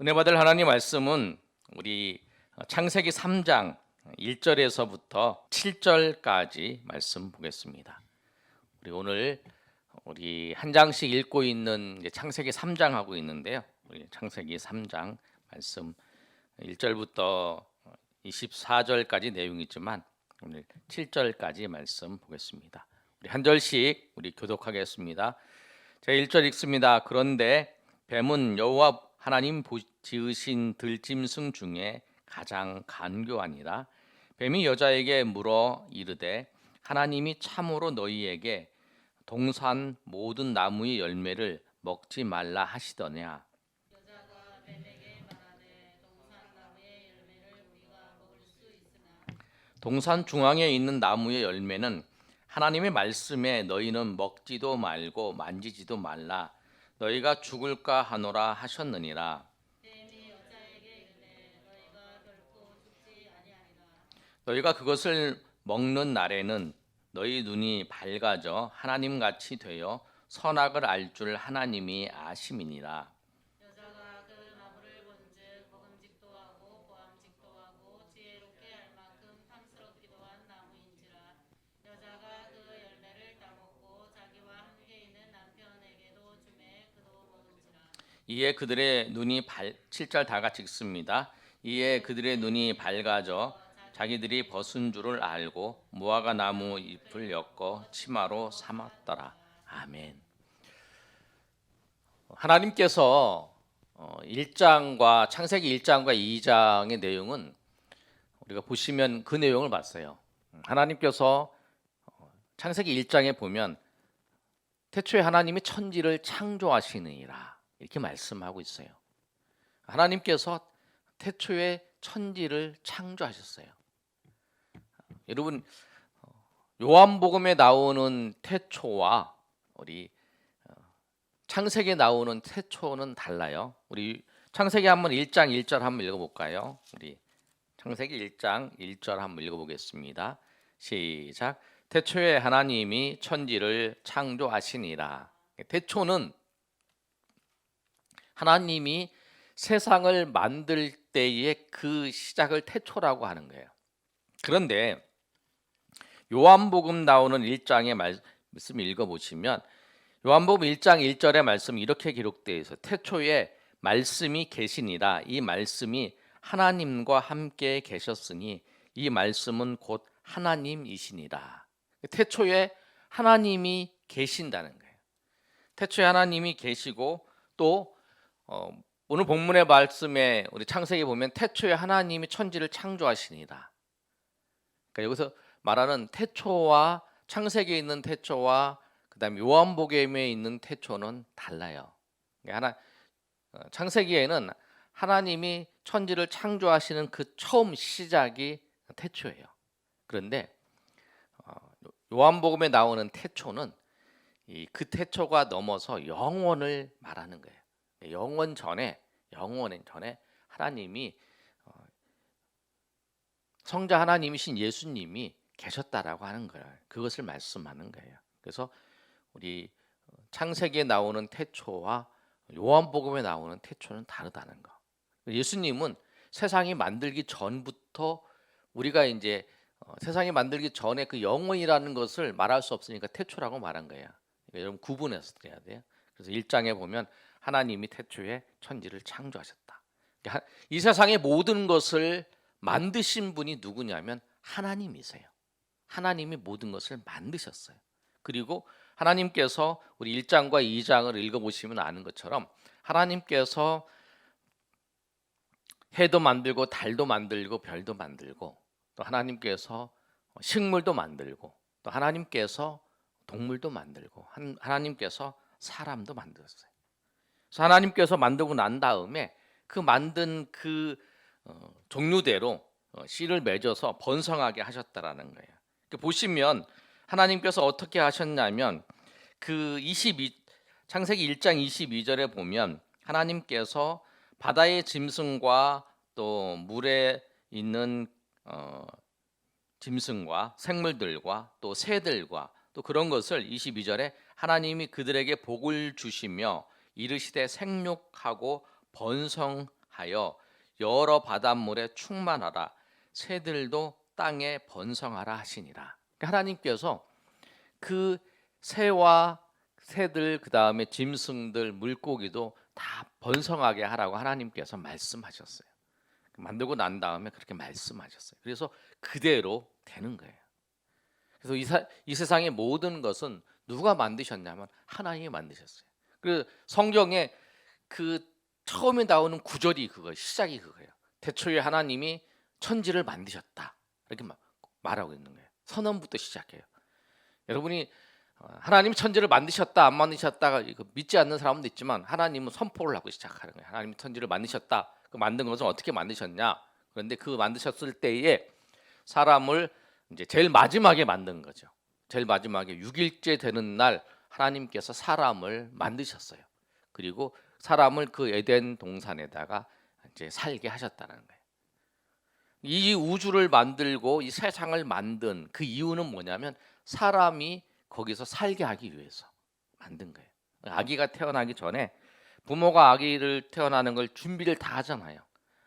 은혜 받을 하나님 말씀은 우리 창세기 3장 1절에서부터 7절까지 말씀 보겠습니다. 우리 한 장씩 읽고 있는 창세기 3장 하고 있는데요. 우리 창세기 3장 말씀 1절부터 24절까지 내용이 있지만 오늘 7절까지 말씀 보겠습니다. 우리 한 절씩 우리 교독하겠습니다. 제 1절 읽습니다. 그런데 뱀은 여호와 하나님 지으신 들짐승 중에 가장 간교하니라. 뱀이 여자에게 물어 이르되 하나님이 참으로 너희에게 동산 모든 나무의 열매를 먹지 말라 하시더냐. 여자가 뱀에게 말하되 동산 나무의 열매를 우리가 먹을 수 있으나 동산 중앙에 있는 나무의 열매는 하나님의 말씀에 너희는 먹지도 말고 만지지도 말라. 너희가 죽을까 하노라 하셨느니라. 뱀이 여자에게 이르되 너희가 결코 죽지 아니하리라. 너희가 그것을 먹는 날에는 너희 눈이 밝아져 하나님같이 되어 선악을 알 줄 하나님이 아심이니라. 여자가 그 나무를 본즉 먹음직도 하고 보암직도 하고 지혜롭게 할 만큼 탐스럽기도 한 나무인지라. 여자가 그 열매를 따먹고 자기와 함께 있는 남편에게도 주매 그도 먹은지라. 이에 그들의 눈이 7절 다 같이 읽습니다. 이에 그들의 눈이 밝아져 자기들이 벗은 줄을 알고 무화과 나무 잎을 엮어 치마로 삼았더라. 아멘. 하나님께서 1장과 창세기 1장과 2장의 내용은 우리가 보시면 그 내용을 봤어요. 하나님께서 창세기 1장에 보면 태초에 하나님이 천지를 창조하시느니라 이렇게 말씀하고 있어요. 하나님께서 태초에 천지를 창조하셨어요. 여러분, 요한복음에 나오는 태초와 우리 창세기에 나오는 태초는 달라요. 우리 창세기 한번 1장 1절 한번 읽어볼까요? 우리 창세기 1장 1절 한번 읽어보겠습니다. 시작. 태초에 하나님이 천지를 창조하시니라. 태초는 하나님이 세상을 만들 때의 그 시작을 태초라고 하는 거예요. 그런데 요한복음 나오는 1장의 말씀 읽어보시면 요한복음 1장 1절의 말씀이 이렇게 기록되어 있어요. 태초에 말씀이 계시니라. 이 말씀이 하나님과 함께 계셨으니 이 말씀은 곧 하나님이시니라. 태초에 하나님이 계신다는 거예요. 태초에 하나님이 계시고 또 오늘 본문의 말씀에 우리 창세기 보면 태초에 하나님이 천지를 창조하시니라. 그러니까 여기서 말하는 태초와 창세기에 있는 태초와 그다음에 요한복음에 있는 태초는 달라요. 그러니까 창세기에는 하나님이 천지를 창조하시는 그 처음 시작이 태초예요. 그런데 요한복음에 나오는 태초는 그 태초가 넘어서 영원을 말하는 거예요. 영원 전에 하나님이 성자 하나님이신 예수님이 계셨다라고 하는 거예요. 그것을 말씀하는 거예요. 그래서 우리 창세기에 나오는 태초와 요한복음에 나오는 태초는 다르다는 거. 예수님은 세상이 만들기 전부터 우리가 이제 세상이 만들기 전에 그 영원이라는 것을 말할 수 없으니까 태초라고 말한 거예요. 그러니까 여러분 구분해서 드려야 돼요. 그래서 1장에 보면 하나님이 태초에 천지를 창조하셨다. 그러니까 이 세상의 모든 것을 만드신 분이 누구냐면 하나님이세요. 하나님이 모든 것을 만드셨어요. 그리고 하나님께서 우리 1장과 2장을 읽어보시면 아는 것처럼 하나님께서 해도 만들고 달도 만들고 별도 만들고 또 하나님께서 식물도 만들고 또 하나님께서 동물도 만들고 하나님께서 사람도 만들었어요. 그래서 하나님께서 만들고 난 다음에 그 만든 그 종류대로 씨를 맺어서 번성하게 하셨다라는 거예요. 보시면 하나님께서 어떻게 하셨냐면 창세기 1장 22절에 보면 하나님께서 바다의 짐승과 또 물에 있는 짐승과 생물들과 또 새들과 또 그런 것을 22절에 하나님이 그들에게 복을 주시며 이르시되 생육하고 번성하라 하여 여러 바닷물에 충만하라. 새들도 땅에 번성하라 하시니라. 그러니까 하나님께서 그 새와 새들, 그 다음에 짐승들, 물고기도 다 번성하게 하라고 하나님께서 말씀하셨어요. 만들고 난 다음에 그렇게 말씀하셨어요. 그래서 그대로 되는 거예요. 그래서 이 세상의 모든 것은 누가 만드셨냐면 하나님이 만드셨어요. 그 성경에 그 처음에 나오는 구절이 그거예요. 시작이 그거예요. 태초에 하나님이 천지를 만드셨다. 이렇게 말하고 있는 거예요. 선언부터 시작해요. 여러분이 하나님이 천지를 만드셨다 안 만드셨다가 이거 믿지 않는 사람도 있지만 하나님은 선포를 하고 시작하는 거예요. 하나님이 천지를 만드셨다. 그 만든 것은 어떻게 만드셨냐? 그런데 그 만드셨을 때에 사람을 이제 제일 마지막에 만든 거죠. 제일 마지막에 6일째 되는 날 하나님께서 사람을 만드셨어요. 그리고 사람을 그 에덴 동산에다가 이제 살게 하셨다는 거예요. 이 우주를 만들고 이 세상을 만든 그 이유는 뭐냐면 사람이 거기서 살게 하기 위해서 만든 거예요. 아기가 태어나기 전에 부모가 아기를 태어나는 걸 준비를 다 하잖아요.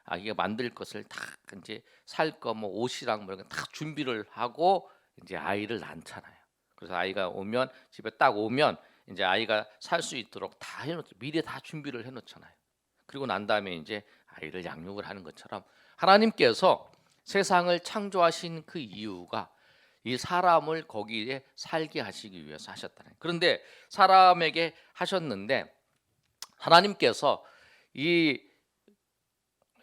아기가 만들 것을 다 이제 살 거 뭐 옷이랑 뭐 이런 거 다 준비를 하고 이제 아이를 낳잖아요. 그래서 아이가 오면 집에 딱 오면 이제 아이가 살 수 있도록 다 해놓죠. 미리 다 준비를 해놓잖아요. 그리고 난 다음에 이제 아이를 양육을 하는 것처럼 하나님께서 세상을 창조하신 그 이유가 이 사람을 거기에 살게 하시기 위해서 하셨다는 거예요. 그런데 사람에게 하셨는데 하나님께서 이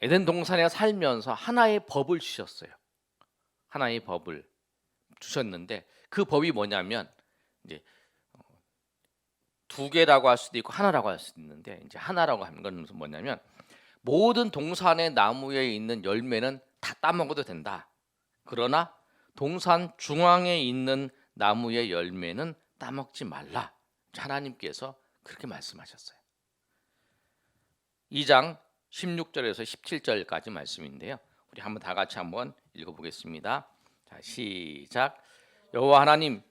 에덴 동산에 살면서 하나의 법을 주셨어요. 하나의 법을 주셨는데 그 법이 뭐냐면 이제 두 개라고 할 수도 있고 하나라고 할 수도 있는데 이제 하나라고 하는 건 뭐냐면 모든 동산의 나무에 있는 열매는 다 따먹어도 된다. 그러나 동산 중앙에 있는 나무의 열매는 따먹지 말라. 하나님께서 그렇게 말씀하셨어요. 2장 16절에서 17절까지 말씀인데요. 우리 한번 다 같이 한번 읽어보겠습니다. 자, 시작. 여호와 하나님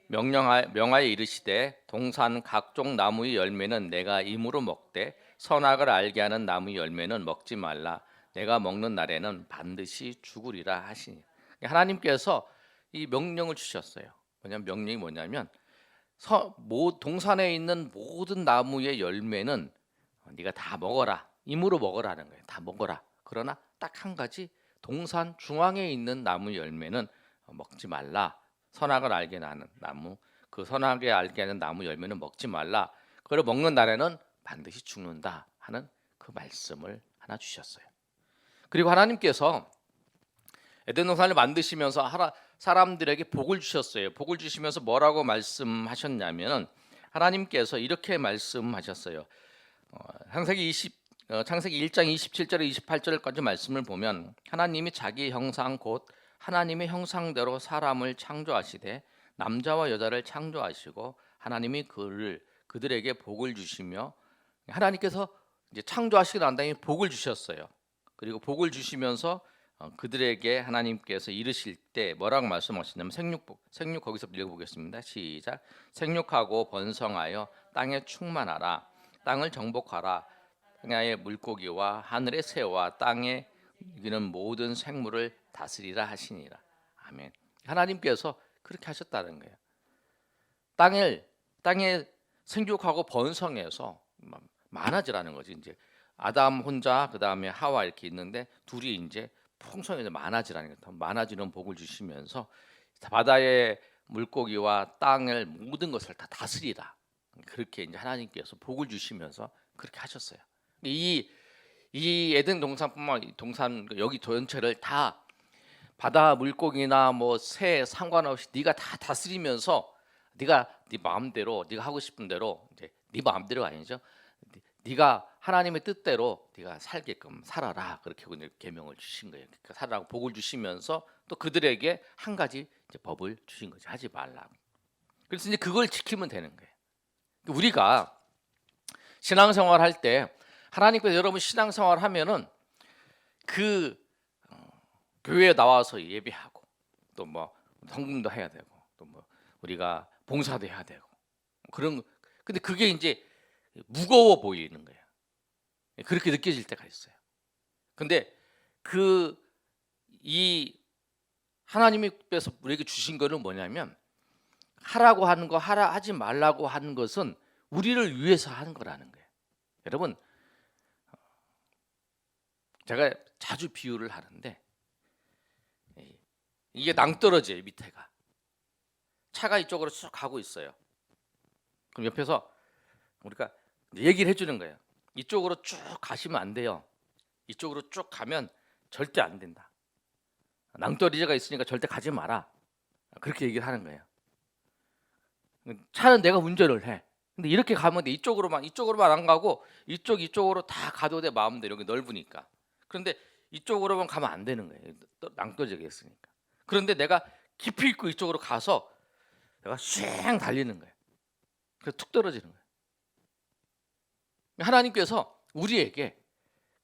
명하여 이르시되 동산 각종 나무의 열매는 내가 임으로 먹되 선악을 알게 하는 나무의 열매는 먹지 말라. 내가 먹는 날에는 반드시 죽으리라 하시니. 하나님께서 이 명령을 주셨어요. 명령이 뭐냐면 동산에 있는 모든 나무의 열매는 네가 다 먹어라. 임으로 먹으라는 거예요. 다 먹어라. 그러나 딱 한 가지 동산 중앙에 있는 나무 열매는 먹지 말라. 선악을 알게 하는 나무, 그 선악을 알게 하는 나무 열매는 먹지 말라. 그걸 먹는 날에는 반드시 죽는다 하는 그 말씀을 하나 주셨어요. 그리고 하나님께서 에덴 동산을 만드시면서 사람들에게 복을 주셨어요. 복을 주시면서 뭐라고 말씀하셨냐면 하나님께서 이렇게 말씀하셨어요. 창세기 1장 27절에 28절까지 말씀을 보면 하나님이 자기 형상 곧 하나님의 형상대로 사람을 창조하시되 남자와 여자를 창조하시고 하나님이 그들에게 복을 주시며 하나님께서 이제 창조하시고 난 다음에 복을 주셨어요. 그리고 복을 주시면서 그들에게 하나님께서 이르실 때 뭐라고 말씀하시냐면 생육 거기서 읽어보겠습니다. 시작. 생육하고 번성하여 땅에 충만하라. 땅을 정복하라. 땅의 물고기와 하늘의 새와 땅에 이기는 모든 생물을 다스리라 하시니라. 아멘. 하나님께서 그렇게 하셨다는 거예요. 땅에 생육하고 번성해서 많아지라는 거지. 이제 아담 혼자 그 다음에 하와 이렇게 있는데 둘이 이제 풍성해서 많아지라는 거예요. 더 많아지는 복을 주시면서 바다의 물고기와 땅을 모든 것을 다 다스리라. 그렇게 이제 하나님께서 복을 주시면서 그렇게 하셨어요. 이 에덴 동산뿐만 동산 여기 전체를 다 바다 물고기나 뭐 새 상관없이 네가 다 다스리면서 네가 네 마음대로 네가 하고 싶은 대로 이제 네 마음대로 아니죠. 네가 하나님의 뜻대로 네가 살게끔 살아라. 그렇게 계명을 주신 거예요. 그러니까 살아라고 복을 주시면서 또 그들에게 한 가지 이제 법을 주신 거죠. 하지 말라고. 그래서 이제 그걸 지키면 되는 거예요. 우리가 신앙생활 할 때 하나님께서 여러분 신앙생활 하면은 그 교회에 나와서 예배하고 또 뭐 헌금도 해야 되고 또 뭐 우리가 봉사도 해야 되고 그런 근데 그게 이제 무거워 보이는 거예요. 그렇게 느껴질 때가 있어요. 근데 그 이 하나님께서 우리에게 주신 거는 뭐냐면 하라고 하는 거 하라 하지 말라고 하는 것은 우리를 위해서 하는 거라는 거예요. 여러분 제가 자주 비유를 하는데 이게 낭떠러지예요. 밑에가 차가 이쪽으로 쭉 가고 있어요. 그럼 옆에서 우리가 얘기를 해주는 거예요. 이쪽으로 쭉 가시면 안 돼요. 이쪽으로 쭉 가면 절대 안 된다. 낭떠러지가 있으니까 절대 가지 마라. 그렇게 얘기를 하는 거예요. 차는 내가 운전을 해. 근데 이렇게 가면 돼. 이쪽으로만 안 가고 이쪽으로 다 가도 돼. 마음대로 여기 넓으니까. 그런데 이쪽으로만 가면 안 되는 거예요. 낭떠러지가 있으니까. 그런데 내가 깊이 있고 이쪽으로 가서 내가 쉥 달리는 거예요. 그래서 툭 떨어지는 거예요. 하나님께서 우리에게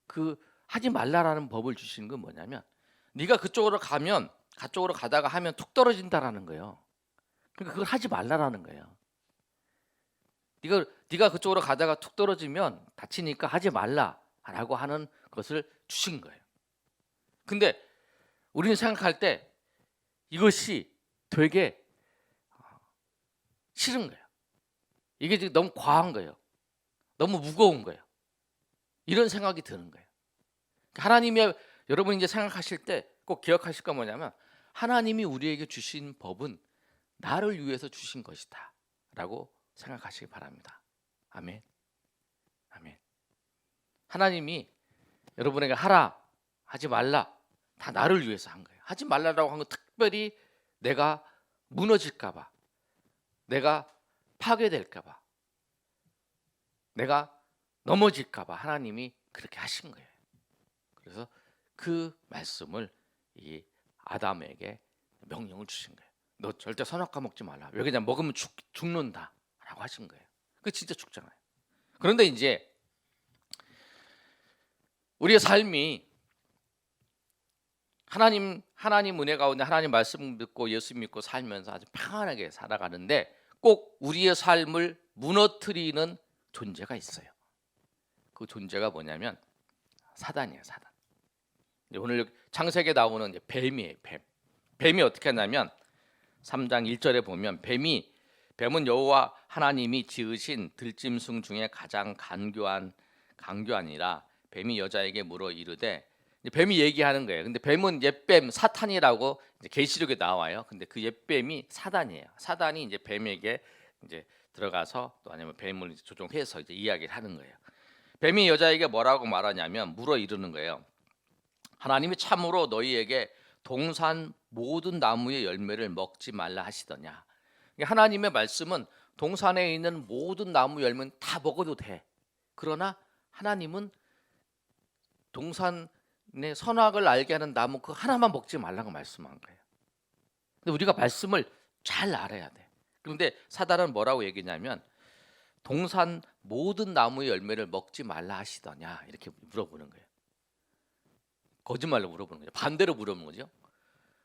그 하지 말라라는 법을 주시는 건 뭐냐면 네가 그쪽으로 가다가 하면 툭 떨어진다라는 거예요. 그러니까 그걸 하지 말라라는 거예요. 네가 그쪽으로 가다가 툭 떨어지면 다치니까 하지 말라라고 하는 것을 주신 거예요. 근데 우리는 생각할 때 이것이 되게 싫은 거예요. 이게 지금 너무 과한 거예요. 너무 무거운 거예요. 이런 생각이 드는 거예요. 하나님의 여러분이 이제 생각하실 때 꼭 기억하실 거 뭐냐면 하나님이 우리에게 주신 법은 나를 위해서 주신 것이다 라고 생각하시기 바랍니다. 아멘. 아멘. 하나님이 여러분에게 하라 하지 말라 다 나를 위해서 한 거예요. 하지 말라라고 한 건 특별히 내가 무너질까 봐, 내가 파괴될까 봐, 내가 넘어질까 봐 하나님이 그렇게 하신 거예요. 그래서 그 말씀을 이 아담에게 명령을 주신 거예요. 너 절대 선악과 먹지 말라. 왜 그냥 먹으면 죽는다라고 하신 거예요. 그 진짜 죽잖아요. 그런데 이제 우리의 삶이 하나님 은혜 가운데 하나님 말씀 듣고 예수 믿고 살면서 아주 평안하게 살아가는데 꼭 우리의 삶을 무너뜨리는 존재가 있어요. 그 존재가 뭐냐면 사단이에요. 사단. 오늘 창세기에 나오는 이제 뱀이에요. 뱀이 어떻게 하냐면 3장 1절에 보면 뱀은 여호와 하나님이 지으신 들짐승 중에 가장 강교하니라. 뱀이 여자에게 물어 이르되, 뱀이 얘기하는 거예요. 근데 뱀은 옛뱀 사탄이라고 계시록에 나와요. 근데 그 옛뱀이 사단이에요. 사단이 이제 뱀에게 이제 들어가서 또 아니면 뱀을 조종해서 이제 이야기를 하는 거예요. 뱀이 여자에게 뭐라고 말하냐면 물어 이르는 거예요. 하나님이 참으로 너희에게 동산 모든 나무의 열매를 먹지 말라 하시더냐. 하나님의 말씀은 동산에 있는 모든 나무 열매는 다 먹어도 돼. 그러나 하나님은 동산의 선악을 알게 하는 나무 그 하나만 먹지 말라고 말씀한 거예요. 근데 우리가 말씀을 잘 알아야 돼. 그런데 사단은 뭐라고 얘기냐면 동산 모든 나무의 열매를 먹지 말라 하시더냐 이렇게 물어보는 거예요. 거짓말로 물어보는 거죠. 반대로 물어보는 거죠.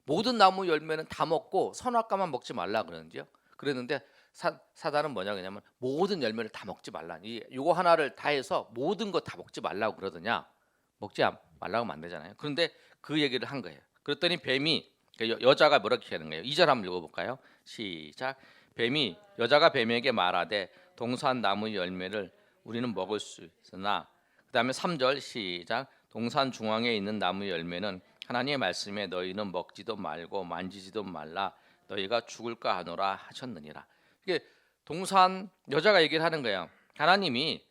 모든 나무 열매는 다 먹고 선악과만 먹지 말라 그러는데요. 그랬는데 사단은 뭐냐 그러냐면 모든 열매를 다 먹지 말라. 이거 하나를 다 해서 모든 거 다 먹지 말라고 그러더냐. 먹지 말라고 하면 안 되잖아요. 그런데 그 얘기를 한 거예요. 그랬더니 뱀이 여자가 뭐라고 하는 거예요. 2절 한번 읽어볼까요? 시작. 여자가 뱀에게 말하되 동산 나무 열매를 우리는 먹을 수 있으나 그 다음에 3절 시작. 동산 중앙에 있는 나무 열매는 하나님의 말씀에 너희는 먹지도 말고 만지지도 말라 너희가 죽을까 하노라 하셨느니라. 이게 동산 여자가 얘기를 하는 거예요. 하나님이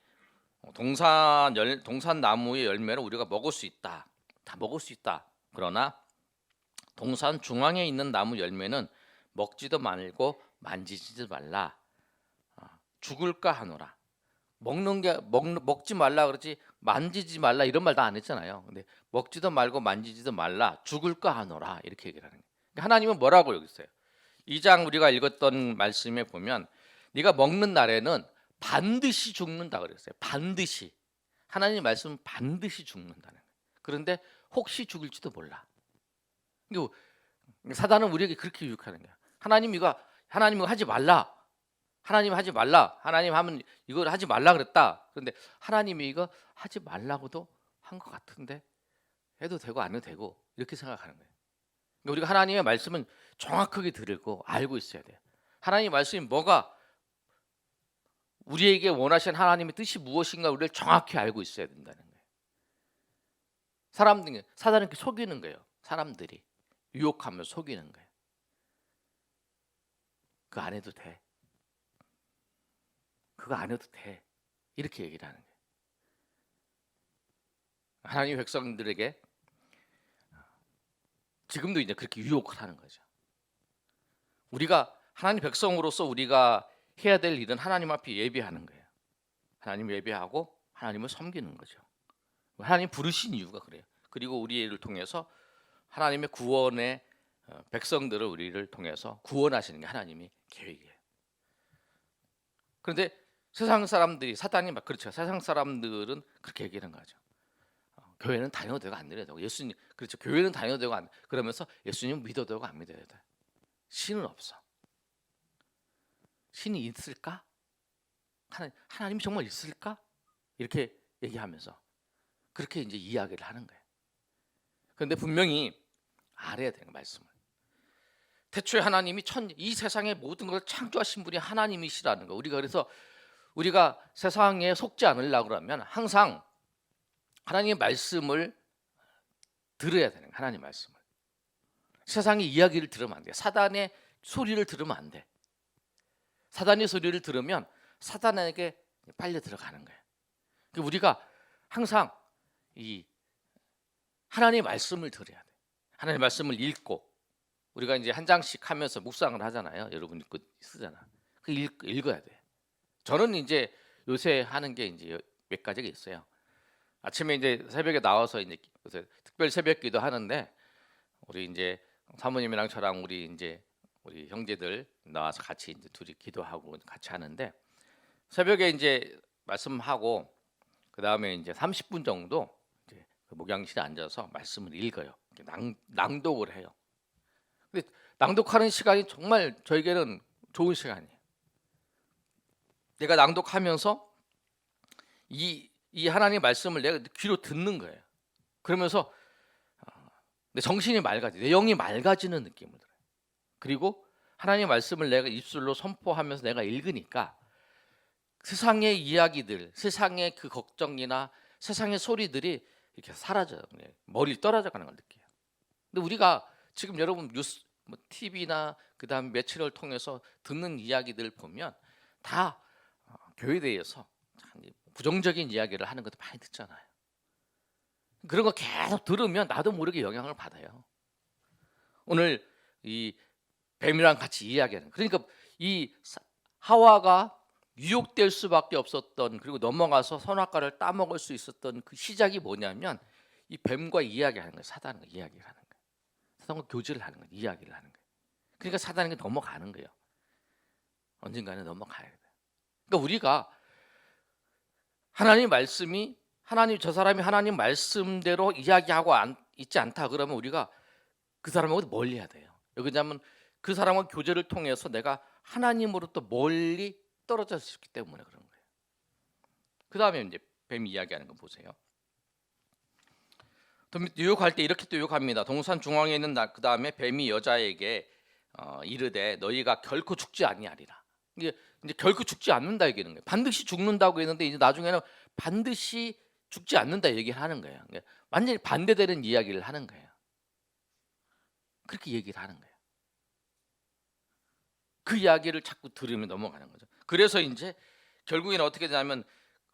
동산 나무의 열매를 우리가 먹을 수 있다. 다 먹을 수 있다. 그러나 동산 중앙에 있는 나무 열매는 먹지도 말고 만지지도 말라. 죽을까 하노라. 먹지 말라 그러지 만지지 말라 이런 말 다 안 했잖아요. 근데 먹지도 말고 만지지도 말라 죽을까 하노라 이렇게 얘기를 하는 거예요. 그러니까 하나님은 뭐라고 여기 있어요. 2장 우리가 읽었던 말씀에 보면 네가 먹는 날에는 반드시 죽는다 그랬어요. 반드시. 하나님의 말씀은 반드시 죽는다는 거예요. 그런데 혹시 죽을지도 몰라. 사단은 우리에게 그렇게 유혹하는 거야. 하나님 이거 하지 말라. 하나님 하지 말라. 하나님 하면 이걸 하지 말라 그랬다. 그런데 하나님이 이거 하지 말라고도 한 것 같은데 해도 되고 안 해도 되고 이렇게 생각하는 거예요. 그러니까 우리가 하나님의 말씀은 정확하게 들고 알고 있어야 돼요. 하나님의 말씀이 뭐가 우리에게 원하시는 하나님의 뜻이 무엇인가 우리를 정확히 알고 있어야 된다는 거예요. 사람들이 사단은 이렇게 속이는 거예요. 사람들이 유혹하면 속이는 거예요. 그거 안 해도 돼. 그거 안 해도 돼. 이렇게 얘기를 하는 거예요. 하나님 백성들에게 지금도 이제 그렇게 유혹을 하는 거죠. 우리가 하나님 백성으로서 우리가 해야 될 일은 하나님 앞에 예배하는 거예요. 하나님 예배하고 하나님을 섬기는 거죠. 하나님 부르신 이유가 그래요. 그리고 우리를 통해서 하나님의 구원의 백성들을 우리를 통해서 구원하시는 게 하나님의 계획이에요. 그런데 세상 사람들이 사단이 막 그렇죠. 세상 사람들은 그렇게 얘기하는 거죠. 교회는 다녀도 되고 안 다녀도 되고 예수님 그렇죠. 교회는 다녀도 되고 안 그러면서 예수님 믿어도 되고 안 믿어도 돼. 신은 없어. 신이 있을까? 하나님이 정말 있을까? 이렇게 얘기하면서 그렇게 이제 이야기를 하는 거예요. 그런데 분명히 알아야 되는 말씀을. 태초에 하나님이 이 세상의 모든 것을 창조하신 분이 하나님이시라는 거. 그래서 우리가 세상에 속지 않으려고 그러면 항상 하나님의 말씀을 들어야 되는 거예요. 하나님 말씀을. 세상의 이야기를 들으면 안 돼. 사단의 소리를 들으면 안 돼. 사단의 소리를 들으면 사단에게 빨려 들어가는 거예요. 그러니까 우리가 항상 이 하나님의 말씀을 들어야 돼. 하나님의 말씀을 읽고 우리가 이제 한 장씩 하면서 묵상을 하잖아요. 여러분이 그 쓰잖아. 그 읽어야 돼. 저는 이제 요새 하는 게 이제 몇 가지가 있어요. 아침에 이제 새벽에 나와서 이제 요새 특별 새벽기도 하는데 우리 이제 사모님이랑 저랑 우리 형제들 나와서 같이 이제 둘이 기도하고 같이 하는데 새벽에 이제 말씀하고 그 다음에 이제 30분 정도 이제 그 목양실에 앉아서 말씀을 읽어요. 낭독을 해요. 근데 낭독하는 시간이 정말 저에게는 좋은 시간이에요. 내가 낭독하면서 이 하나님의 말씀을 내가 귀로 듣는 거예요. 그러면서 내 정신이 맑아지, 내 영이 맑아지는 느낌을 들어요. 그리고 하나님의 말씀을 내가 입술로 선포하면서 내가 읽으니까 세상의 이야기들, 세상의 그 걱정이나 세상의 소리들이 이렇게 사라져요. 머리 떨어져 가는 걸 느껴요. 근데 우리가 지금 여러분 뉴스, TV나 그다음 매체를 통해서 듣는 이야기들 보면 다 교회에 대해서 부정적인 이야기를 하는 것도 많이 듣잖아요. 그런 거 계속 들으면 나도 모르게 영향을 받아요. 오늘 이 뱀이랑 같이 이야기하는 그러니까 이 하와가 유혹될 수밖에 없었던 그리고 넘어가서 선악과를 따먹을 수 있었던 그 시작이 뭐냐면 이 뱀과 이야기하는 거예요. 사단과 이야기를 하는 거예요. 사단과 교제를 하는 거예요. 이야기를 하는 거예요. 그러니까 사단에게 넘어가는 거예요. 언젠가는 넘어가야 돼요. 그러니까 우리가 하나님 말씀이 저 사람이 하나님 말씀대로 이야기하고 있지 않다 그러면 우리가 그 사람하고 멀리 해야 돼요. 왜냐하면 그 사람과 교제를 통해서 내가 하나님으로부터 멀리 떨어졌을 기 때문에 그런 거예요. 그 다음에 이제 뱀이 이야기하는 거 보세요. 유혹할 때 이렇게 또 유혹합니다. 동산 중앙에 있는 그 다음에 뱀이 여자에게 이르되 너희가 결코 죽지 아니하리라. 이게 이제 결코 죽지 않는다 얘기하는 거예요. 반드시 죽는다고 했는데 이제 나중에는 반드시 죽지 않는다 얘기를 하는 거예요. 완전히 반대되는 이야기를 하는 거예요. 그렇게 얘기를 하는 거예요. 그 이야기를 자꾸 들으면 넘어가는 거죠. 그래서 이제 결국에는 어떻게 되냐면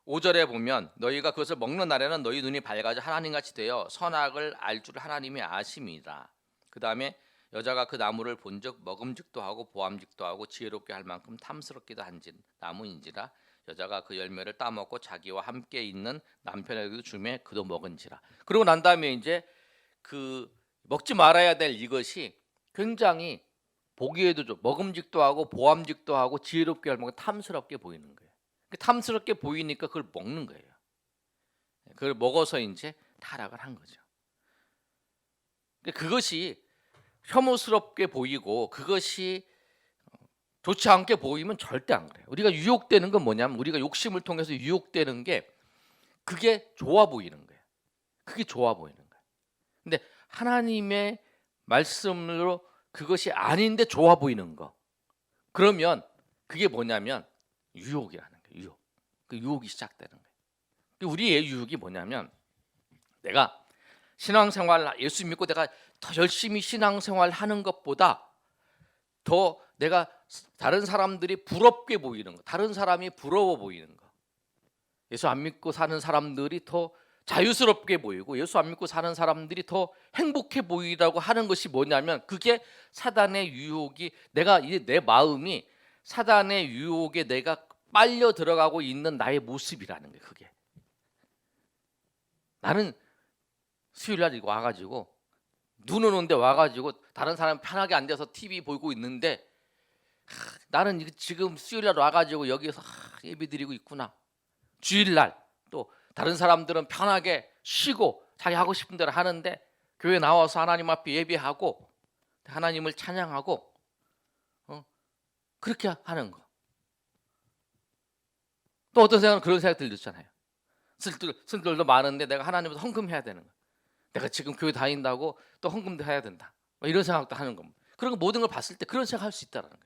5절에 보면 너희가 그것을 먹는 날에는 너희 눈이 밝아져 하나님같이 되어 선악을 알 줄 하나님이 아심이라. 그 다음에 여자가 그 나무를 본즉 먹음직도 하고 보암직도 하고 지혜롭게 할 만큼 탐스럽기도 한지 나무인지라. 여자가 그 열매를 따먹고 자기와 함께 있는 남편에게도 주매 그도 먹은지라. 그러고 난 다음에 이제 그 먹지 말아야 될 이것이 굉장히 보기에도 좀 먹음직도 하고 보암직도 하고 지혜롭게 할 만큼 탐스럽게 보이는 거예요. 탐스럽게 보이니까 그걸 먹는 거예요. 그걸 먹어서 이제 타락을 한 거죠. 그것이 혐오스럽게 보이고 그것이 좋지 않게 보이면 절대 안 그래요. 우리가 유혹되는 건 뭐냐면 우리가 욕심을 통해서 유혹되는 게 그게 좋아 보이는 거예요. 그게 좋아 보이는 거예요. 근데 하나님의 말씀으로 그것이 아닌데 좋아 보이는 거. 그러면 그게 뭐냐면 유혹이라는 거예요. 유혹. 그 유혹이 시작되는 거예요. 우리의 유혹이 뭐냐면 내가 신앙생활 예수 믿고 내가 더 열심히 신앙생활 하는 것보다 더 내가 다른 사람들이 부럽게 보이는 거, 다른 사람이 부러워 보이는 거. 예수 안 믿고 사는 사람들이 더 자유스럽게 보이고 예수 안 믿고 사는 사람들이 더 행복해 보이라고 하는 것이 뭐냐면 그게 사단의 유혹이 내가 내 마음이 사단의 유혹에 내가 빨려 들어가고 있는 나의 모습이라는 거예요. 그게 나는 수요일 날 와가지고 눈 오는데 와가지고 다른 사람 편하게 앉아서 TV 보고 있는데 나는 지금 수요일 날 와가지고 여기서 예배 드리고 있구나. 주일 날 또 다른 사람들은 편하게 쉬고 자기 하고 싶은 대로 하는데 교회 나와서 하나님 앞에 예배하고 하나님을 찬양하고 그렇게 하는 거. 또 어떤 생각은 그런 생각 들잖아요. 슬들도 많은데 내가 하나님한테 헌금해야 되는 거. 내가 지금 교회 다닌다고 또 헌금도 해야 된다. 이런 생각도 하는 겁니다. 그런 거 모든 걸 봤을 때 그런 생각할 수 있다는 거예요.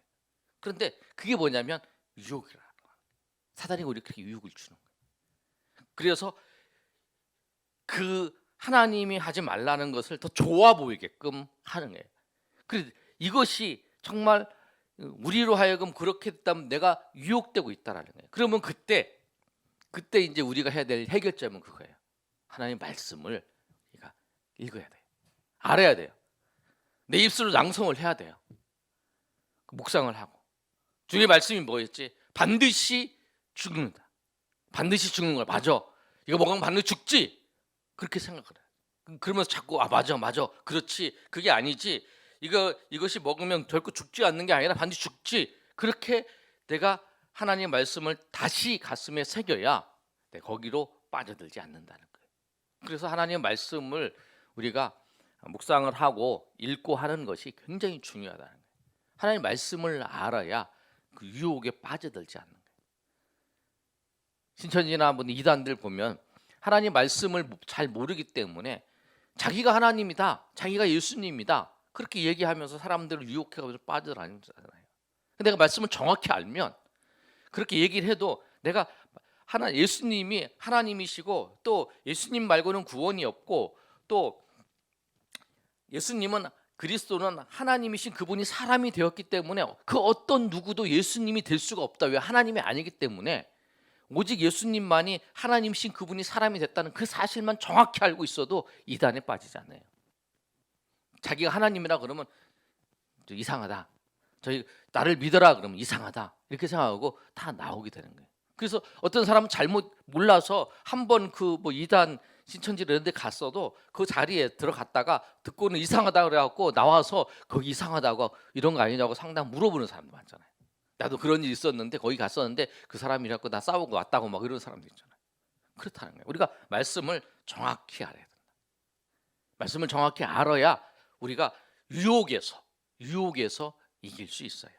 그런데 그게 뭐냐면 유혹이라는 거예요. 사단이 우리 그렇게 유혹을 주는 거예요. 그래서 그 하나님이 하지 말라는 것을 더 좋아 보이게끔 하는 거예요. 그래서 이것이 정말 우리로 하여금 그렇게 됐다면 내가 유혹되고 있다라는 거예요. 그러면 그때 이제 우리가 해야 될 해결점은 그거예요. 하나님 말씀을 우리가 읽어야 돼요. 알아야 돼요. 내 입술로 낭송을 해야 돼요. 묵상을 하고 주의 말씀이 뭐였지? 반드시 죽는다. 반드시 죽는 걸 맞아. 이거 먹으면 반드시 죽지. 그렇게 생각을 해요. 그러면서 자꾸 맞아 그렇지 그게 아니지. 이것이 먹으면 결코 죽지 않는 게 아니라 반드시 죽지. 그렇게 내가 하나님의 말씀을 다시 가슴에 새겨야 거기로 빠져들지 않는다는 거예요. 그래서 하나님의 말씀을 우리가 묵상을 하고 읽고 하는 것이 굉장히 중요하다는 거예요. 하나님의 말씀을 알아야 그 유혹에 빠져들지 않는 거예요. 신천지나 이단들 보면 하나님 말씀을 잘 모르기 때문에 자기가 하나님이다, 자기가 예수님이다 그렇게 얘기하면서 사람들을 유혹해가지고 빠져들잖아요. 내가 말씀을 정확히 알면 그렇게 얘기를 해도 내가 예수님이 하나님이시고 또 예수님 말고는 구원이 없고 또 예수님은 그리스도는 하나님이신 그분이 사람이 되었기 때문에 그 어떤 누구도 예수님이 될 수가 없다. 왜? 하나님이 아니기 때문에 오직 예수님만이 하나님이신 그분이 사람이 됐다는 그 사실만 정확히 알고 있어도 이단에 빠지지 않아요. 자기가 하나님이라 그러면 이상하다. 나를 믿어라 그러면 이상하다. 이렇게 생각하고 다 나오게 되는 거예요. 그래서 어떤 사람은 잘못 몰라서 한번 이단 신천지 이런 데 갔어도 그 자리에 들어갔다가 듣고는 이상하다 그래갖고 나와서 거기 이상하다고 이런 거 아니냐고 상당 물어보는 사람도 많잖아요. 나도 그런 일 있었는데 거기 갔었는데 그 사람이라고 나 싸우고 왔다고 막 이런 사람도 있잖아요. 그렇다는 거예요. 우리가 말씀을 정확히 알아야 된다. 말씀을 정확히 알아야 우리가 유혹에서 이길 수 있어요.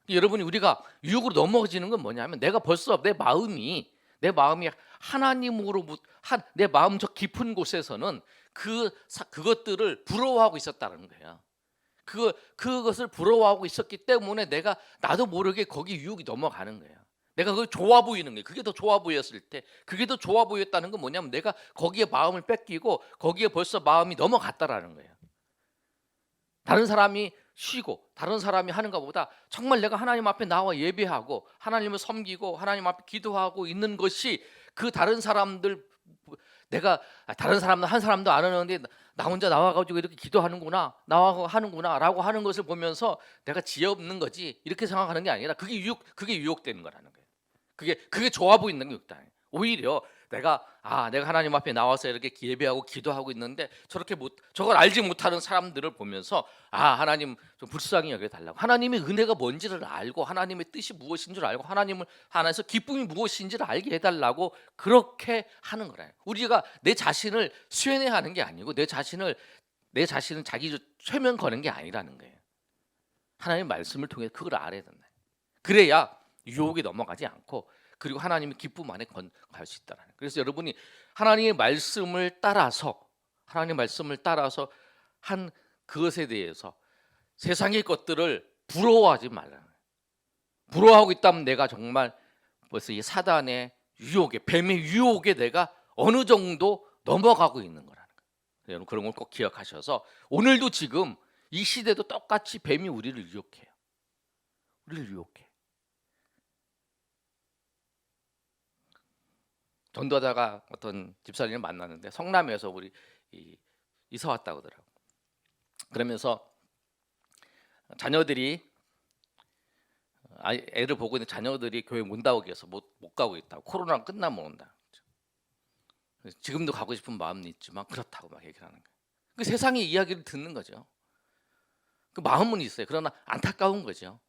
여러분이 우리가 유혹으로 넘어지는 건 뭐냐면 내가 벌써 내 마음이 하나님으로 내 마음 저 깊은 곳에서는 그것들을 부러워하고 있었다는 거예요. 그것을 부러워하고 있었기 때문에 나도 모르게 거기 유혹이 넘어가는 거예요. 내가 그게 좋아 보이는 거예요. 그게 더 좋아 보였을 때 그게 더 좋아 보였다는 건 뭐냐면 내가 거기에 마음을 뺏기고 거기에 벌써 마음이 넘어갔다라는 거예요. 다른 사람이 쉬고 다른 사람이 하는 것보다 정말 내가 하나님 앞에 나와 예배하고 하나님을 섬기고 하나님 앞에 기도하고 있는 것이 그 다른 사람들 내가 다른 사람들 한 사람도 안 하는데 나 혼자 나와가지고 이렇게 기도하는구나 나와 하는구나 라고 하는 것을 보면서 내가 지혜 없는 거지 이렇게 생각하는 게 아니라 그게 유혹되는 거라는 거예요. 그게 좋아 보이는 게 유혹다. 오히려 내가 하나님 앞에 나와서 이렇게 예배하고 기도하고 있는데 저걸 알지 못하는 사람들을 보면서 하나님 좀 불쌍히 여겨달라고 하나님의 은혜가 뭔지를 알고 하나님의 뜻이 무엇인 줄 알고 하나님을 안에서 기쁨이 무엇인지를 알게 해달라고 그렇게 하는 거라요. 우리가 내 자신을 수행해야 하는 게 아니고 내 자신은 자기 최면 거는 게 아니라는 거예요. 하나님의 말씀을 통해 그걸 알아야 된다. 그래야 유혹에 넘어가지 않고 그리고 하나님의 기쁨 안에 갈 수 있다는 거예요. 그래서 여러분이 하나님의 말씀을 따라서 한 그것에 대해서 세상의 것들을 부러워하지 말라는 거예요. 부러워하고 있다면 내가 정말 벌써 이 사단의 유혹에, 뱀의 유혹에 내가 어느 정도 넘어가고 있는 거라는 거예요. 여러분 그런 걸 꼭 기억하셔서 오늘도 지금 이 시대도 똑같이 뱀이 우리를 유혹해요. 우리를 유혹해. 전도하다가 어떤 집사님을 만났는데 성남에서 우리 이사 왔다고 하더라고요. 그러면서 자녀들이 애를 보고 있는 자녀들이 교회 못 나오게 해서 못 가고 있다고. 코로나 끝나면 온다. 지금도 가고 싶은 마음은 있지만 그렇다고 막 얘기를 하는 거예요. 그 세상의 이야기를 듣는 거죠. 그 마음은 있어요. 그러나 안타까운 거죠.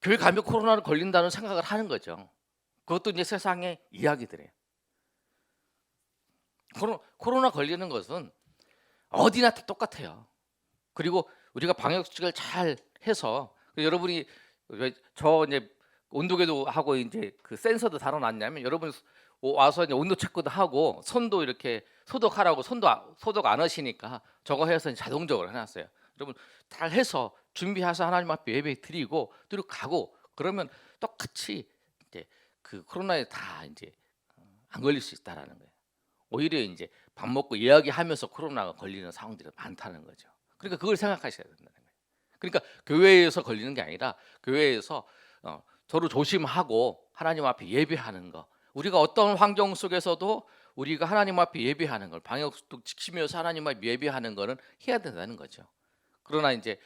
교회 가면 코로나를 걸린다는 생각을 하는 거죠. 그것도 이제 세상의 이야기들이에요. 코로나 걸리는 것은 어디나 다 똑같아요. 그리고 우리가 방역 수칙을 잘 해서 여러분이 저 이제 온도계도 하고 이제 그 센서도 달아놨냐면 여러분 와서 이제 온도 체크도 하고 손도 이렇게 소독하라고 소독 안 하시니까 저거 해서 자동적으로 해놨어요. 여러분 잘 해서 준비해서 하나님 앞에 예배 드리고 가고 그러면 똑같이 이제 그 코로나에 다 이제 안 걸릴 수 있다라는 거예요. 오히려 이제 밥 먹고 이야기하면서 코로나가 걸리는 상황들이 많다는 거죠. 그러니까 그걸 생각하셔야 된다는 거예요. 그러니까 교회에서 걸리는 게 아니라 교회에서 서로 조심하고 하나님 앞에 예배하는 거. 우리가 어떤 환경 속에서도 우리가 하나님 앞에 예배하는 걸 방역도 지키면서 하나님 앞에 예배하는 거는 해야 된다는 거죠. 그러나 이제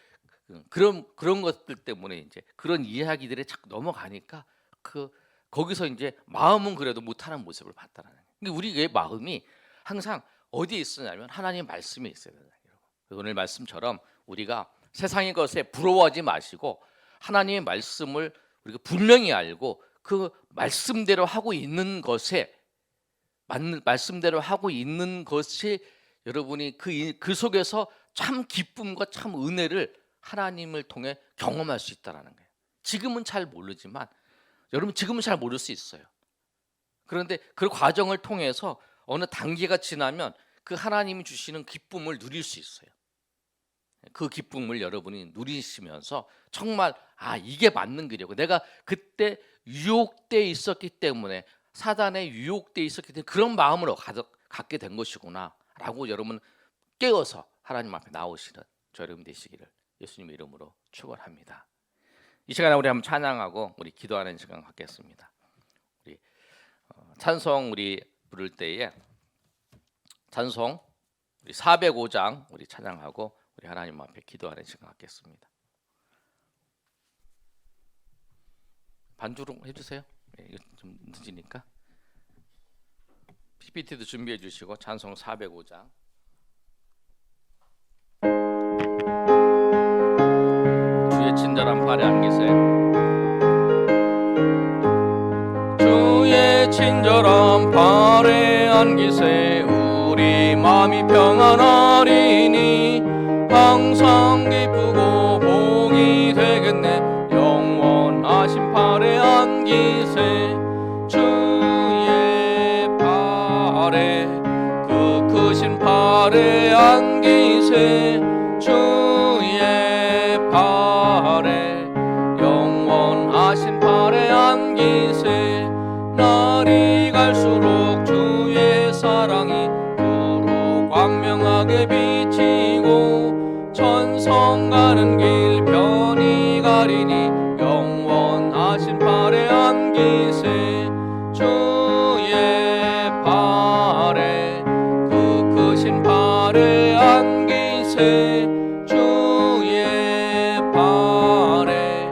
그런 것들 때문에 이제 그런 이야기들에 자꾸 넘어가니까 거기서 이제 마음은 그래도 못하는 모습을 봤다는 거예요. 근데 우리의 마음이 항상 어디에 있으냐면 하나님 말씀에 있어야 된다. 오늘 말씀처럼 우리가 세상의 것에 부러워하지 마시고 하나님의 말씀을 우리가 분명히 알고 그 말씀대로 하고 있는 것에 말씀대로 하고 있는 것이 여러분이 그 속에서 참 기쁨과 참 은혜를 하나님을 통해 경험할 수 있다라는 거예요. 지금은 잘 모르지만 여러분 지금은 잘 모를 수 있어요. 그런데 그 과정을 통해서 어느 단계가 지나면 그 하나님이 주시는 기쁨을 누릴 수 있어요. 그 기쁨을 여러분이 누리시면서 정말 이게 맞는 길이고 내가 그때 유혹돼 있었기 때문에 사단에 유혹돼 있었기 때문에 그런 마음으로 갖게 된 것이구나라고 여러분 깨어서 하나님 앞에 나오시는 저 여러분 되시기를 예수님의 이름으로 축원합니다. 이 시간에 우리 한번 찬양하고 우리 기도하는 시간 갖겠습니다. 우리 찬송 우리 부를 때에 찬송 우리 405장 우리 찬양하고 우리 하나님 앞에 기도하는 시간 갖겠습니다. 반주로 해주세요. 이거 좀 늦으니까. PPT도 준비해 주시고 찬송 405장. 주의 친절한 발에 안기세. 주의 친절한 발에 안기세. 우리 마음이 평안하리니 항상 기쁘고 복이 되겠네. 영원하신 발에 안기세. 주의 발에 그 크신 발에 안기세. 주의 발에 영원하신 발에 안기세. 날이 갈수록 주의 사랑이 두루 광명하게 비치고 천성 가는 길 편히 가리니 영원하신 발에 안기세. 주의 발에 그 크신 발에 안기세. 주의 발에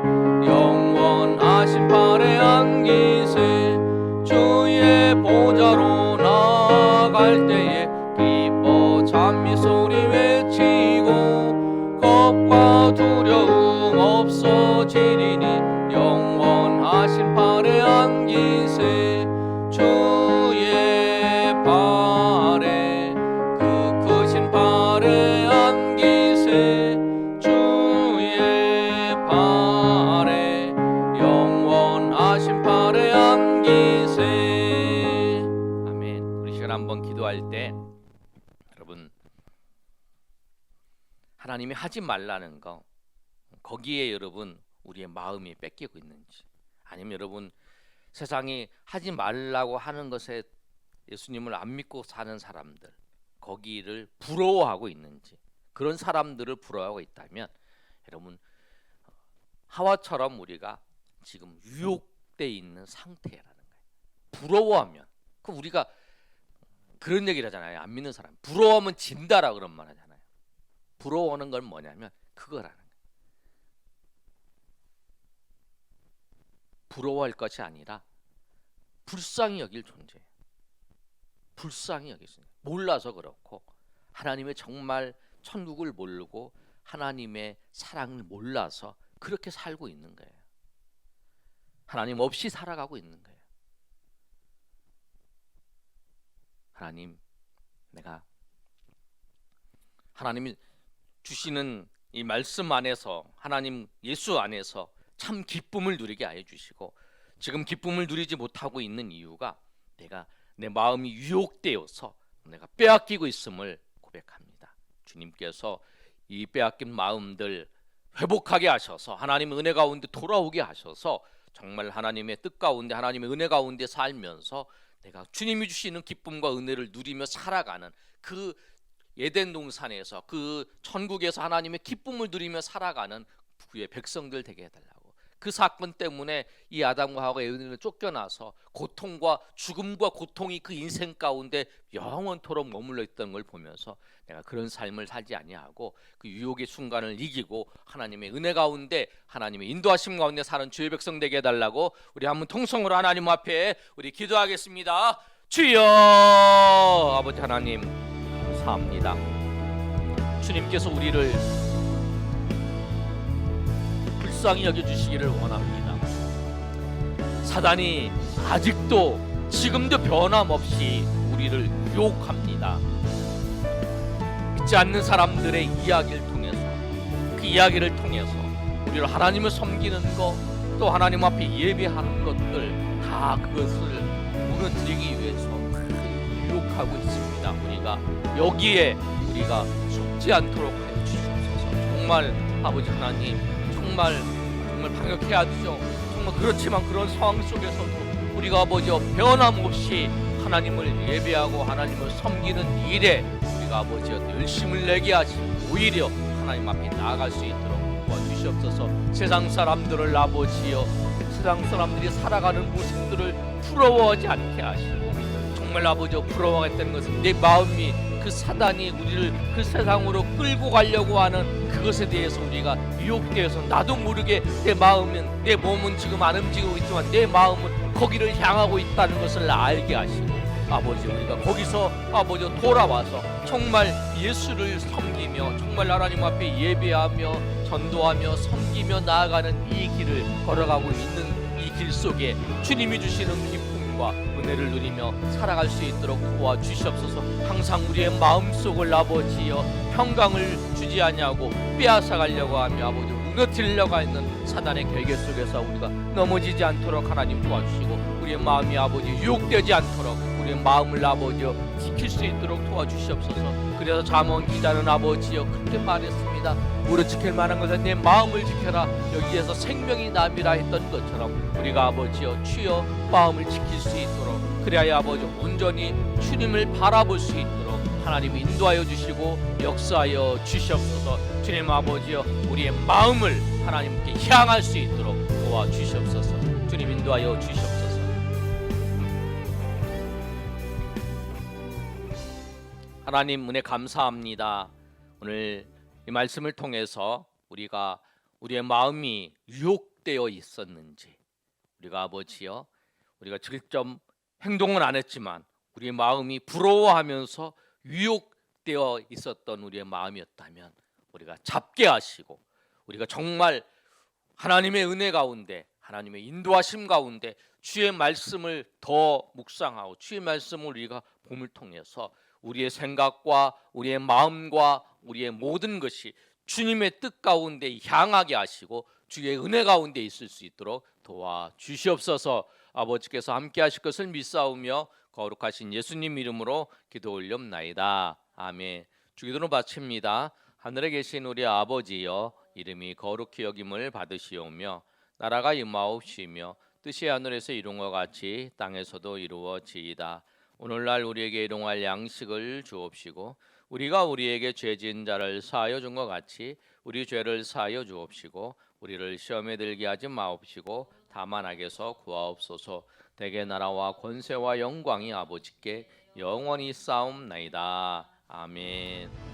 영원하신 발에 안기세. 주의 보좌로 나아갈 때에 기뻐 찬미 소리 외치고 겁과 두려움 없어지리니 영원하신 발에 안기세. 주의 발에 그 크신 발에 안기세. 주의 지난번 기도할 때 여러분 하나님이 하지 말라는 거 거기에 여러분 우리의 마음이 뺏기고 있는지, 아니면 여러분 세상이 하지 말라고 하는 것에 예수님을 안 믿고 사는 사람들 거기를 부러워하고 있는지, 그런 사람들을 부러워하고 있다면 여러분 하와처럼 우리가 지금 유혹돼 있는 상태라는 거예요. 부러워하면 그 우리가 그런 얘기를 하잖아요. 안 믿는 사람 부러워하면 진다라 그런 말 하잖아요. 부러워하는 건 뭐냐면 그거라는 거예요. 부러워할 것이 아니라 불쌍히 여길 존재예요. 불쌍히 여기시는 몰라서 그렇고, 하나님의 정말 천국을 모르고 하나님의 사랑을 몰라서 그렇게 살고 있는 거예요. 하나님 없이 살아가고 있는 거예요. 하나님, 내가 하나님이 주시는 이 말씀 안에서, 하나님 예수 안에서 참 기쁨을 누리게 하여 주시고, 지금 기쁨을 누리지 못하고 있는 이유가 내가 내 마음이 유혹되어서 내가 빼앗기고 있음을 고백합니다. 주님께서 이 빼앗긴 마음들 회복하게 하셔서 하나님의 은혜 가운데 돌아오게 하셔서 정말 하나님의 뜻 가운데, 하나님의 은혜 가운데 살면서 내가 주님이 주시는 기쁨과 은혜를 누리며 살아가는 그 에덴 동산에서, 그 천국에서 하나님의 기쁨을 누리며 살아가는 그의 백성들 되게 해달라고. 그 사건 때문에 이 아담과 하와가 에덴을 쫓겨나서 고통과 죽음과 고통이 그 인생 가운데 영원토록 머물러 있던 걸 보면서 내가 그런 삶을 살지 아니하고 그 유혹의 순간을 이기고 하나님의 은혜 가운데, 하나님의 인도하심 가운데 사는 주의 백성 되게 해달라고 우리 한번 통성으로 하나님 앞에 우리 기도하겠습니다. 주여, 아버지 하나님 감사합니다. 주님께서 우리를 불쌍히 여겨주시기를 원합니다. 사단이 아직도 지금도 변함없이 우리를 유혹합니다. 믿지 않는 사람들의 이야기를 통해서, 그 이야기를 통해서 우리를 하나님을 섬기는 것, 또 하나님 앞에 예배하는 것들, 다 그것을 무너뜨리기 위해서 유혹하고 있습니다. 우리가 여기에 우리가 속지 않도록 하여 주시옵소서. 정말 아버지 하나님, 정말 방역해야 되죠. 정말 그렇지만 그런 상황 속에서도 우리가 아버지여 변함없이 하나님을 예배하고 하나님을 섬기는 일에 우리가 아버지여 열심을 내게 하시고 오히려 하나님 앞에 나아갈 수 있도록 도와주시옵소서. 세상 사람들을 아버지여, 세상 사람들이 살아가는 모습들을 부러워하지 않게 하시고, 정말 아버지여 부러워했다는 것은 내 마음이 그 사단이 우리를 그 세상으로 끌고 가려고 하는 그것에 대해서 우리가 유혹되어서 나도 모르게 내 마음은, 내 몸은 지금 안 움직이고 있지만 내 마음은 거기를 향하고 있다는 것을 알게 하시고, 아버지 우리가 거기서 아버지 돌아와서 정말 예수를 섬기며 정말 하나님 앞에 예배하며 전도하며 섬기며 나아가는 이 길을 걸어가고 있는 이 길 속에 주님이 주시는 기쁨과 은혜를 누리며 살아갈 수 있도록 도와주시옵소서. 항상 우리의 마음속을 아버지여 평강을 주지 아니하고 빼앗아 가려고 하며 아버지 무너뜨리려고 하는 사단의 결계 속에서 우리가 넘어지지 않도록 하나님 도와주시고, 우리의 마음이 아버지 유혹되지 않도록 우리의 마음을 아버지여 지킬 수 있도록 도와주시옵소서. 그래서 잠언 기자는 아버지여 그렇게 말했습니다. 무릇 지킬 만한 것은 내 마음을 지켜라. 여기에서 생명이 남이라 했던 것처럼 우리가 아버지여 주여 마음을 지킬 수 있도록, 그래야 아버지 온전히 주님을 바라볼 수 있도록 하나님이 인도하여 주시고 역사하여 주시옵소서. 주님 아버지여 우리의 마음을 하나님께 향할 수 있도록 도와주시옵소서. 주님 인도하여 주시옵소서. 하나님 은혜 감사합니다. 오늘 이 말씀을 통해서 우리가 우리의 마음이 유혹되어 있었는지, 우리가 아버지여 우리가 직접 행동은 안 했지만 우리의 마음이 부러워하면서 유혹되어 있었던 우리의 마음이었다면 우리가 잡게 하시고, 우리가 정말 하나님의 은혜 가운데, 하나님의 인도하심 가운데 주의 말씀을 더 묵상하고 주의 말씀을 우리가 봄을 통해서 우리의 생각과 우리의 마음과 우리의 모든 것이 주님의 뜻 가운데 향하게 하시고 주의 은혜 가운데 있을 수 있도록 도와주시옵소서. 아버지께서 함께 하실 것을 믿사오며 거룩하신 예수님 이름으로 기도 올렵나이다. 아멘. 주기도는 바칩니다. 하늘에 계신 우리 아버지여, 이름이 거룩히 여김을 받으시오며 나라가 임하옵시며 뜻이 하늘에서 이룬 것 같이 땅에서도 이루어지이다. 오늘날 우리에게 일용할 양식을 주옵시고 우리가 우리에게 죄 지은 자를 사하여 준 것 같이 우리 죄를 사하여 주옵시고 우리를 시험에 들게 하지 마옵시고 다만 악에서 구하옵소서. 대개 나라와 권세와 영광이 아버지께 영원히 싸움나이다. 아멘.